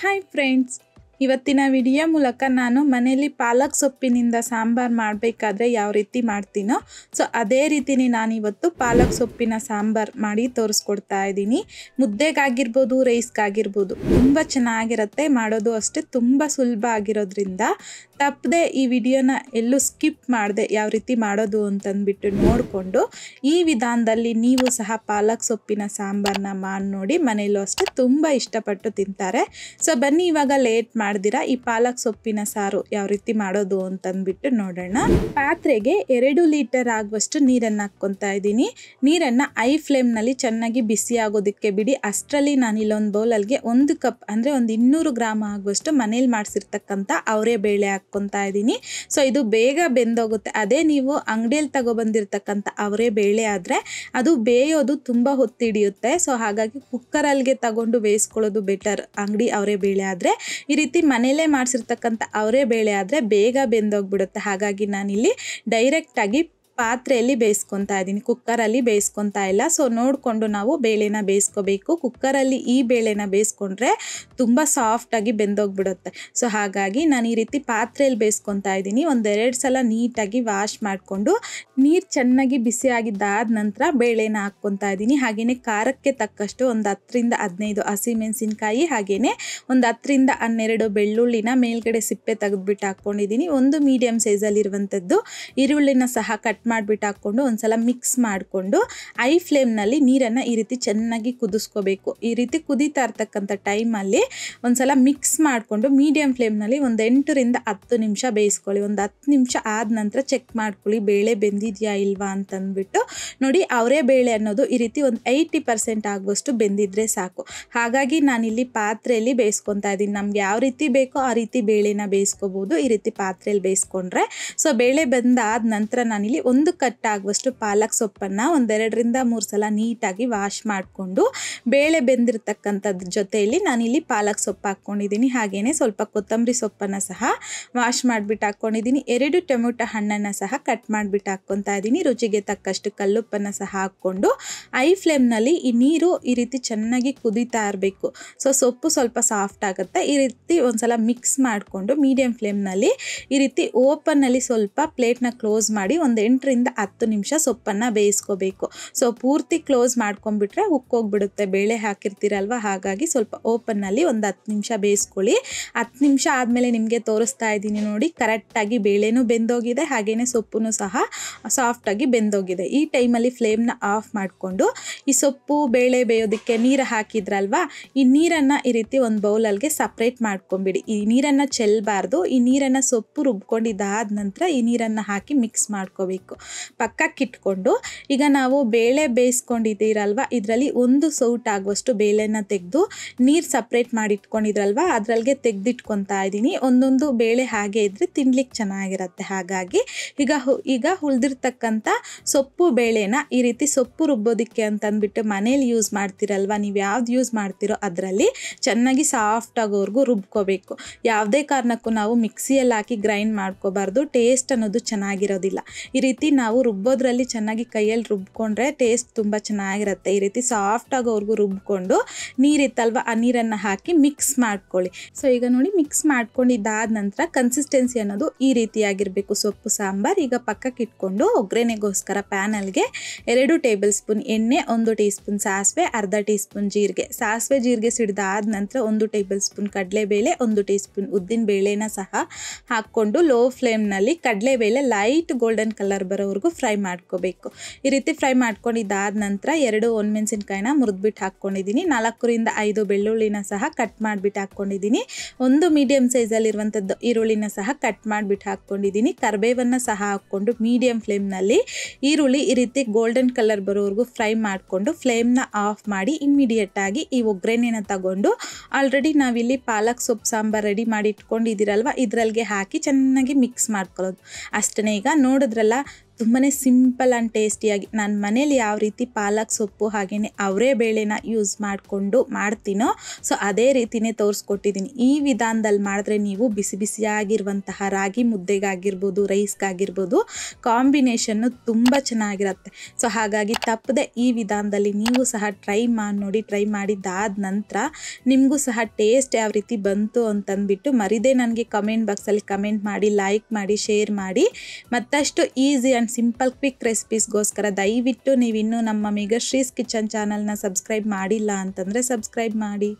Hi friends, ಇವತ್ತಿನ video ಮೂಲಕ ನಾನು ಮನೆಯಲ್ಲಿ ಪಾಲಕ್ ಸೊಪ್ಪಿನಿಂದ ಸಾಂಬಾರು ಮಾಡಬೇಕಾದ್ರೆ ಯಾವ ರೀತಿ ಮಾಡ್ತೀನೋ ಅದೇ ರೀತಿನೇ ನಾನು ಇವತ್ತು ಪಾಲಕ್ ಸೊಪ್ಪಿನ ಸಾಂಬಾರು ಮಾಡಿ ತೋರಿಸ್ಕೊಡ್ತಾ ಇದ್ದೀನಿ. ಮುದ್ದೆಗಾಗಿರ್ಬೋದು, ರೈಸ್ಗಾಗಿರ್ಬೋದು ತುಂಬ ಚೆನ್ನಾಗಿರುತ್ತೆ. ಮಾಡೋದು ಅಷ್ಟೇ ತುಂಬ ಸುಲಭ ಆಗಿರೋದ್ರಿಂದ ತಪ್ಪದೆ ಈ ವಿಡಿಯೋನ ಎಲ್ಲೂ ಸ್ಕಿಪ್ ಮಾಡದೆ ಯಾವ ರೀತಿ ಮಾಡೋದು ಅಂತಂದ್ಬಿಟ್ಟು ನೋಡಿಕೊಂಡು ಈ ವಿಧಾನದಲ್ಲಿ ನೀವು ಸಹ ಪಾಲಕ್ ಸೊಪ್ಪಿನ ಸಾಂಬಾರನ್ನ ಮಾಡಿ ನೋಡಿ. ಮನೆಯಲ್ಲೂ ಅಷ್ಟೇ ತುಂಬ ಇಷ್ಟಪಟ್ಟು ತಿಂತಾರೆ. ಬನ್ನಿ ಇವಾಗ ಲೇಟ್ ಮಾಡ್ದಿರಾ ಈ ಪಾಲಕ್ ಸೊಪ್ಪಿನ ಸಾರು ಯಾವ ರೀತಿ ಮಾಡೋದು ಅಂತಂದ್ಬಿಟ್ಟು ನೋಡೋಣ. ಪಾತ್ರೆಗೆ 2 ಲೀಟರ್ ಆಗುವಷ್ಟು ನೀರನ್ನು ಹಾಕ್ಕೊತಾ ಇದ್ದೀನಿ. ನೀರನ್ನು ಐ ಫ್ಲೇಮ್ನಲ್ಲಿ ಚೆನ್ನಾಗಿ ಬಿಸಿ ಆಗೋದಕ್ಕೆ ಬಿಡಿ. ಅಷ್ಟರಲ್ಲಿ ನಾನು ಇಲ್ಲೊಂದು ಬೌಲಲ್ಗೆ 1 ಕಪ್ ಅಂದರೆ ಒಂದು 200 ಗ್ರಾಮ್ ಆಗುವಷ್ಟು ಮನೇಲಿ ಮಾಡಿಸಿರ್ತಕ್ಕಂಥ ಅವರೇ ಬೇಳೆ ಹಾಕ್ಕೊತಾ ಇದ್ದೀನಿ. ಇದು ಬೇಗ ಬೆಂದೋಗುತ್ತೆ. ಅದೇ ನೀವು ಅಂಗಡಿಯಲ್ಲಿ ತಗೊಬಂದಿರ್ತಕ್ಕಂಥ ಅವರೇ ಬೇಳೆ ಆದರೆ ಅದು ಬೇಯೋದು ತುಂಬ ಹೊತ್ತಿಡಿಯುತ್ತೆ. ಹಾಗಾಗಿ ಕುಕ್ಕರಲ್ಲಿಗೆ ತಗೊಂಡು ಬೇಯಿಸ್ಕೊಳ್ಳೋದು ಬೆಟರ್. ಅಂಗಡಿ ಅವರೇ ಬೇಳೆ ಆದರೆ ಈ ರೀತಿ ಮನೇಲೇ ಮಾಡಿಸಿರ್ತಕ್ಕಂಥ ಅವರೇ ಬೇಳೆ ಆದರೆ ಬೇಗ ಬೆಂದೋಗ್ಬಿಡುತ್ತೆ. ಹಾಗಾಗಿ ನಾನಿಲ್ಲಿ ಡೈರೆಕ್ಟಾಗಿ ಪಾತ್ರೆಯಲ್ಲಿ ಬೇಯಿಸ್ಕೊತಾ ಇದ್ದೀನಿ, ಕುಕ್ಕರಲ್ಲಿ ಬೇಯಿಸ್ಕೊತಾ ಇಲ್ಲ. ನೋಡಿಕೊಂಡು ನಾವು ಬೇಳೆನ ಬೇಯಿಸ್ಕೋಬೇಕು. ಕುಕ್ಕರಲ್ಲಿ ಈ ಬೇಳೆನ ಬೇಯಿಸ್ಕೊಂಡ್ರೆ ತುಂಬ ಸಾಫ್ಟಾಗಿ ಬೆಂದೋಗ್ಬಿಡುತ್ತೆ. ಹಾಗಾಗಿ ನಾನು ಈ ರೀತಿ ಪಾತ್ರೆಯಲ್ಲಿ ಬೇಯಿಸ್ಕೊತಾ ಇದ್ದೀನಿ. 1-2 ಸಲ ನೀಟಾಗಿ ವಾಶ್ ಮಾಡಿಕೊಂಡು ನೀರು ಚೆನ್ನಾಗಿ ಬಿಸಿ ಆಗಿದ್ದಾದ ನಂತರ ಬೇಳೆನ ಹಾಕ್ಕೊತಾ ಇದ್ದೀನಿ. ಹಾಗೆಯೇ ಖಾರಕ್ಕೆ ತಕ್ಕಷ್ಟು ಒಂದು 10-15 ಹಸಿಮೆಣಸಿನ್ಕಾಯಿ, ಹಾಗೆಯೇ ಒಂದು 10-12 ಬೆಳ್ಳುಳ್ಳಿನ ಮೇಲ್ಗಡೆ ಸಿಪ್ಪೆ ತೆಗೆದುಬಿಟ್ಟು ಹಾಕ್ಕೊಂಡಿದ್ದೀನಿ. ಒಂದು ಮೀಡಿಯಮ್ ಸೈಜಲ್ಲಿರುವಂಥದ್ದು ಈರುಳ್ಳಿನ ಸಹ ಕಟ್ ಮಾಡಿಬಿಟ್ಟು ಹಾಕ್ಕೊಂಡು ಒಂದ್ಸಲ ಮಿಕ್ಸ್ ಮಾಡಿಕೊಂಡು ಐ ಫ್ಲೇಮ್ನಲ್ಲಿ ನೀರನ್ನು ಈ ರೀತಿ ಚೆನ್ನಾಗಿ ಕುದಿಸ್ಕೋಬೇಕು. ಈ ರೀತಿ ಕುದೀತಾ ಇರ್ತಕ್ಕಂಥ ಟೈಮಲ್ಲಿ ಒಂದ್ಸಲ ಮಿಕ್ಸ್ ಮಾಡಿಕೊಂಡು ಮೀಡಿಯಮ್ ಫ್ಲೇಮ್ನಲ್ಲಿ ಒಂದು 8-10 ನಿಮಿಷ ಬೇಯಿಸ್ಕೊಳ್ಳಿ. ಒಂದು 10 ನಿಮಿಷ ಆದ ನಂತರ ಚೆಕ್ ಮಾಡ್ಕೊಳ್ಳಿ ಬೇಳೆ ಬೆಂದಿದೆಯಾ ಇಲ್ವಾ ಅಂತಂದ್ಬಿಟ್ಟು. ನೋಡಿ, ಅವರೇ ಬೇಳೆ ಅನ್ನೋದು ಈ ರೀತಿ ಒಂದು 80% ಆಗುವಷ್ಟು ಬೆಂದಿದ್ರೆ ಸಾಕು. ಹಾಗಾಗಿ ನಾನಿಲ್ಲಿ ಪಾತ್ರೆಯಲ್ಲಿ ಬೇಯಿಸ್ಕೊತಾ ಇದ್ದೀನಿ. ನಮ್ಗೆ ಯಾವ ರೀತಿ ಬೇಕೋ ಆ ರೀತಿ ಬೇಳೆನ ಬೇಯಿಸ್ಕೋಬೋದು. ಈ ರೀತಿ ಪಾತ್ರೆಯಲ್ಲಿ ಬೇಯಿಸ್ಕೊಂಡ್ರೆ ಬೇಳೆ ಬೆಂದಾದ ನಂತರ ನಾನಿಲ್ಲಿ 1 ಕಟ್ ಆಗುವಷ್ಟು ಪಾಲಕ್ ಸೊಪ್ಪನ್ನು 2-3 ಸಲ ನೀಟಾಗಿ ವಾಶ್ ಮಾಡಿಕೊಂಡು ಬೇಳೆ ಬೆಂದಿರ್ತಕ್ಕಂಥದ್ರ ಜೊತೆಯಲ್ಲಿ ನಾನಿಲ್ಲಿ ಪಾಲಕ್ ಸೊಪ್ಪು ಹಾಕ್ಕೊಂಡಿದ್ದೀನಿ. ಹಾಗೆಯೇ ಸ್ವಲ್ಪ ಕೊತ್ತಂಬರಿ ಸೊಪ್ಪನ್ನು ಸಹ ವಾಶ್ ಮಾಡಿಬಿಟ್ಟು ಹಾಕ್ಕೊಂಡಿದ್ದೀನಿ. 2 ಟೊಮೆಟೊ ಹಣ್ಣನ್ನು ಸಹ ಕಟ್ ಮಾಡಿಬಿಟ್ಟು ಹಾಕ್ಕೊತಾ ಇದ್ದೀನಿ. ರುಚಿಗೆ ತಕ್ಕಷ್ಟು ಕಲ್ಲುಪ್ಪನ್ನು ಸಹ ಹಾಕ್ಕೊಂಡು ಐ ಫ್ಲೇಮ್ನಲ್ಲಿ ಈ ನೀರು ಈ ರೀತಿ ಚೆನ್ನಾಗಿ ಕುದೀತಾ ಇರಬೇಕು. ಸೊಪ್ಪು ಸ್ವಲ್ಪ ಸಾಫ್ಟ್ ಆಗುತ್ತೆ. ಈ ರೀತಿ ಒಂದ್ಸಲ ಮಿಕ್ಸ್ ಮಾಡಿಕೊಂಡು ಮೀಡಿಯಮ್ ಫ್ಲೇಮ್ನಲ್ಲಿ ಈ ರೀತಿ ಓಪನ್ನಲ್ಲಿ ಸ್ವಲ್ಪ ಪ್ಲೇಟ್ನ ಕ್ಲೋಸ್ ಮಾಡಿ ಒಂದು 8-10 ನಿಮಿಷ ಸೊಪ್ಪನ್ನು ಬೇಯಿಸ್ಕೋಬೇಕು. ಪೂರ್ತಿ ಕ್ಲೋಸ್ ಮಾಡ್ಕೊಂಡ್ಬಿಟ್ರೆ ಉಕ್ಕೋಗ್ಬಿಡುತ್ತೆ, ಬೇಳೆ ಹಾಕಿರ್ತೀರಲ್ವ. ಹಾಗಾಗಿ ಸ್ವಲ್ಪ ಓಪನ್ನಲ್ಲಿ ಒಂದು 10 ನಿಮಿಷ ಬೇಯಿಸ್ಕೊಳ್ಳಿ. 10 ನಿಮಿಷ ಆದಮೇಲೆ ನಿಮಗೆ ತೋರಿಸ್ತಾ ಇದ್ದೀನಿ ನೋಡಿ, ಕರೆಕ್ಟಾಗಿ ಬೇಳೆನೂ ಬೆಂದೋಗಿದೆ, ಹಾಗೆಯೇ ಸೊಪ್ಪು ಸಹ ಸಾಫ್ಟಾಗಿ ಬೆಂದೋಗಿದೆ. ಈ ಟೈಮಲ್ಲಿ ಫ್ಲೇಮ್ನ ಆಫ್ ಮಾಡಿಕೊಂಡು ಈ ಸೊಪ್ಪು ಬೇಳೆ ಬೇಯೋದಕ್ಕೆ ನೀರು ಹಾಕಿದ್ರಲ್ವ, ಈ ನೀರನ್ನು ಈ ರೀತಿ ಒಂದು ಬೌಲಲ್ಗೆ ಸಪ್ರೇಟ್ ಮಾಡ್ಕೊಂಬಿಡಿ. ಈ ನೀರನ್ನು ಚೆಲ್ಲಬಾರ್ದು. ಈ ನೀರನ್ನು ಸೊಪ್ಪು ರುಬ್ಕೊಂಡಿದ್ದಾದ ನಂತರ ಈ ನೀರನ್ನು ಹಾಕಿ ಮಿಕ್ಸ್ ಮಾಡ್ಕೋಬೇಕು. ಪಕ್ಕಕ್ಕಿಟ್ಕೊಂಡು ಈಗ ನಾವು ಬೇಳೆ ಬೇಯಿಸ್ಕೊಂಡಿದ್ದೀರಲ್ವ, ಇದರಲ್ಲಿ 1 ಸೌಟ್ ಆಗುವಷ್ಟು ಬೇಳೆನ ತೆಗೆದು ನೀರು ಸಪ್ರೇಟ್ ಮಾಡಿ ಇಟ್ಕೊಂಡಿದ್ರಲ್ವ ಅದರಲ್ಲಿಗೆ ತೆಗೆದಿಟ್ಕೊತಾ ಇದ್ದೀನಿ. ಒಂದೊಂದು ಬೇಳೆ ಹಾಗೆ ಇದ್ದರೆ ತಿನ್ಲಿಕ್ಕೆ ಚೆನ್ನಾಗಿರುತ್ತೆ. ಹಾಗಾಗಿ ಈಗ ಉಳಿದಿರ್ತಕ್ಕಂಥ ಸೊಪ್ಪು ಬೇಳೆನ ಈ ರೀತಿ ಸೊಪ್ಪು ರುಬ್ಬೋದಕ್ಕೆ ಅಂತಂದ್ಬಿಟ್ಟು ಮನೇಲಿ ಯೂಸ್ ಮಾಡ್ತಿರಲ್ವ, ನೀವು ಯಾವ್ದು ಯೂಸ್ ಮಾಡ್ತಿರೋ ಅದರಲ್ಲಿ ಚೆನ್ನಾಗಿ ಸಾಫ್ಟ್ ಆಗೋವರೆಗೂ ರುಬ್ಕೋಬೇಕು. ಯಾವುದೇ ಕಾರಣಕ್ಕೂ ನಾವು ಮಿಕ್ಸಿಯಲ್ಲಿ ಹಾಕಿ ಗ್ರೈಂಡ್ ಮಾಡ್ಕೋಬಾರ್ದು. ಟೇಸ್ಟ್ ಅನ್ನೋದು ಚೆನ್ನಾಗಿರೋದಿಲ್ಲ. ಈ ರೀತಿ ನಾವು ರುಬ್ಬೋದ್ರಲ್ಲಿ ಚೆನ್ನಾಗಿ ಕೈಯಲ್ಲಿ ರುಬ್ಕೊಂಡ್ರೆ ಟೇಸ್ಟ್ ತುಂಬ ಚೆನ್ನಾಗಿರುತ್ತೆ. ಈ ರೀತಿ ಸಾಫ್ಟ್ ಆಗೋವರೆಗೂ ರುಬ್ಕೊಂಡು ನೀರಿತ್ತಲ್ವ ಆ ನೀರನ್ನು ಹಾಕಿ ಮಿಕ್ಸ್ ಮಾಡ್ಕೊಳ್ಳಿ. ಈಗ ನೋಡಿ, ಮಿಕ್ಸ್ ಮಾಡ್ಕೊಂಡಿದ್ದಾದ ನಂತರ ಕನ್ಸಿಸ್ಟೆನ್ಸಿ ಅನ್ನೋದು ಈ ರೀತಿಯಾಗಿರಬೇಕು ಸೊಪ್ಪು ಸಾಂಬಾರು. ಈಗ ಪಕ್ಕಕ್ಕೆ ಇಟ್ಕೊಂಡು ಒಗ್ಗರಣೆಗೋಸ್ಕರ ಪ್ಯಾನಲ್ಗೆ 2 ಟೇಬಲ್ ಸ್ಪೂನ್ ಎಣ್ಣೆ, 1 ಟೀ ಸ್ಪೂನ್ ಸಾಸಿವೆ, ಅರ್ಧ ಟೀ ಸ್ಪೂನ್ ಜೀರಿಗೆ. ಸಾಸಿವೆ ಜೀರಿಗೆ ಸಿಡಿದಾದ ನಂತರ 1 ಟೇಬಲ್ ಸ್ಪೂನ್ ಕಡಲೆಬೇಳೆ, 1 ಟೀ ಸ್ಪೂನ್ ಉದ್ದಿನ ಬೇಳೆನ ಸಹ ಹಾಕ್ಕೊಂಡು ಲೋ ಫ್ಲೇಮ್ನಲ್ಲಿ ಕಡಲೆಬೇಳೆ ಲೈಟ್ ಗೋಲ್ಡನ್ ಕಲರ್ ಬರೋವರೆಗೂ ಫ್ರೈ ಮಾಡ್ಕೋಬೇಕು. ಈ ರೀತಿ ಫ್ರೈ ಮಾಡ್ಕೊಂಡಿದ್ದಾದ ನಂತರ 2 ಒಣಮೆಣಸಿನ್ಕಾಯಿನ ಮುರಿದ್ಬಿಟ್ಟು ಹಾಕ್ಕೊಂಡಿದ್ದೀನಿ. 4-5 ಬೆಳ್ಳುಳ್ಳಿನ ಸಹ ಕಟ್ ಮಾಡಿಬಿಟ್ಟು ಹಾಕ್ಕೊಂಡಿದ್ದೀನಿ. 1 ಮೀಡಿಯಮ್ ಸೈಜಲ್ಲಿರುವಂಥದ್ದು ಈರುಳ್ಳಿನ ಸಹ ಕಟ್ ಮಾಡಿಬಿಟ್ಟು ಹಾಕ್ಕೊಂಡಿದ್ದೀನಿ. ಕರಿಬೇವನ್ನು ಸಹ ಹಾಕ್ಕೊಂಡು ಮೀಡಿಯಮ್ ಫ್ಲೇಮ್ನಲ್ಲಿ ಈರುಳ್ಳಿ ಈ ರೀತಿ ಗೋಲ್ಡನ್ ಕಲರ್ ಬರೋವರೆಗೂ ಫ್ರೈ ಮಾಡಿಕೊಂಡು ಫ್ಲೇಮ್ನ ಆಫ್ ಮಾಡಿ ಇಮ್ಮಿಡಿಯೇಟಾಗಿ ಈ ಒಗ್ಗರಣೆನ ತಗೊಂಡು ಆಲ್ರೆಡಿ ನಾವಿಲ್ಲಿ ಪಾಲಕ್ ಸೊಪ್ಪು ಸಾಂಬಾರು ರೆಡಿ ಮಾಡಿ ಇಟ್ಕೊಂಡಿದ್ದೀರಲ್ವ ಇದರಲ್ಲಿಗೆ ಹಾಕಿ ಚೆನ್ನಾಗಿ ಮಿಕ್ಸ್ ಮಾಡ್ಕೊಳ್ಳೋದು ಅಷ್ಟೇ. ಈಗ ನೋಡಿದ್ರಲ್ಲ, ತುಂಬಾ ಸಿಂಪಲ್ ಆ್ಯಂಡ್ ಟೇಸ್ಟಿಯಾಗಿ ನಾನು ಮನೇಲಿ ಯಾವ ರೀತಿ ಪಾಲಕ್ ಸೊಪ್ಪು ಹಾಗೆಯೇ ಅವರೇ ಬೇಳೆನ ಯೂಸ್ ಮಾಡಿಕೊಂಡು ಮಾಡ್ತೀನೋ ಸೊ ಅದೇ ರೀತಿಯೇ ತೋರಿಸ್ಕೊಟ್ಟಿದ್ದೀನಿ. ಈ ವಿಧಾನದಲ್ಲಿ ಮಾಡಿದ್ರೆ ನೀವು ಬಿಸಿ ಬಿಸಿಯಾಗಿರುವಂತಹ ರಾಗಿ ಮುದ್ದೆಗಾಗಿರ್ಬೋದು, ರೈಸ್ಗಾಗಿರ್ಬೋದು ಕಾಂಬಿನೇಷನ್ನು ತುಂಬ ಚೆನ್ನಾಗಿರುತ್ತೆ. ಸೊ ಹಾಗಾಗಿ ತಪ್ಪದೆ ಈ ವಿಧಾನದಲ್ಲಿ ನೀವು ಸಹ ಟ್ರೈ ಮಾಡಿ ನೋಡಿ. ಟ್ರೈ ಮಾಡಿದ್ದಾದ ನಂತರ ನಿಮಗೂ ಸಹ ಟೇಸ್ಟ್ ಯಾವ ರೀತಿ ಬಂತು ಅಂತಂದ್ಬಿಟ್ಟು ಮರಿದೇ ನನಗೆ ಕಮೆಂಟ್ ಬಾಕ್ಸಲ್ಲಿ ಕಮೆಂಟ್ ಮಾಡಿ, ಲೈಕ್ ಮಾಡಿ, ಶೇರ್ ಮಾಡಿ. ಮತ್ತಷ್ಟು ಈಸಿ ಆ್ಯಂಡ್ ಸಿಂಪಲ್ ಕ್ವಿಕ್ ರೆಸಿಪೀಸ್ಗೋಸ್ಕರ ದಯವಿಟ್ಟು ನೀವಿನ್ನೂ ನಮ್ಮ ಮೇಘಶ್ರೀಸ್ ಕಿಚನ್ ಚಾನಲ್ನ ಸಬ್ಸ್ಕ್ರೈಬ್ ಮಾಡಿಲ್ಲ ಅಂತಂದರೆ ಸಬ್ಸ್ಕ್ರೈಬ್ ಮಾಡಿ.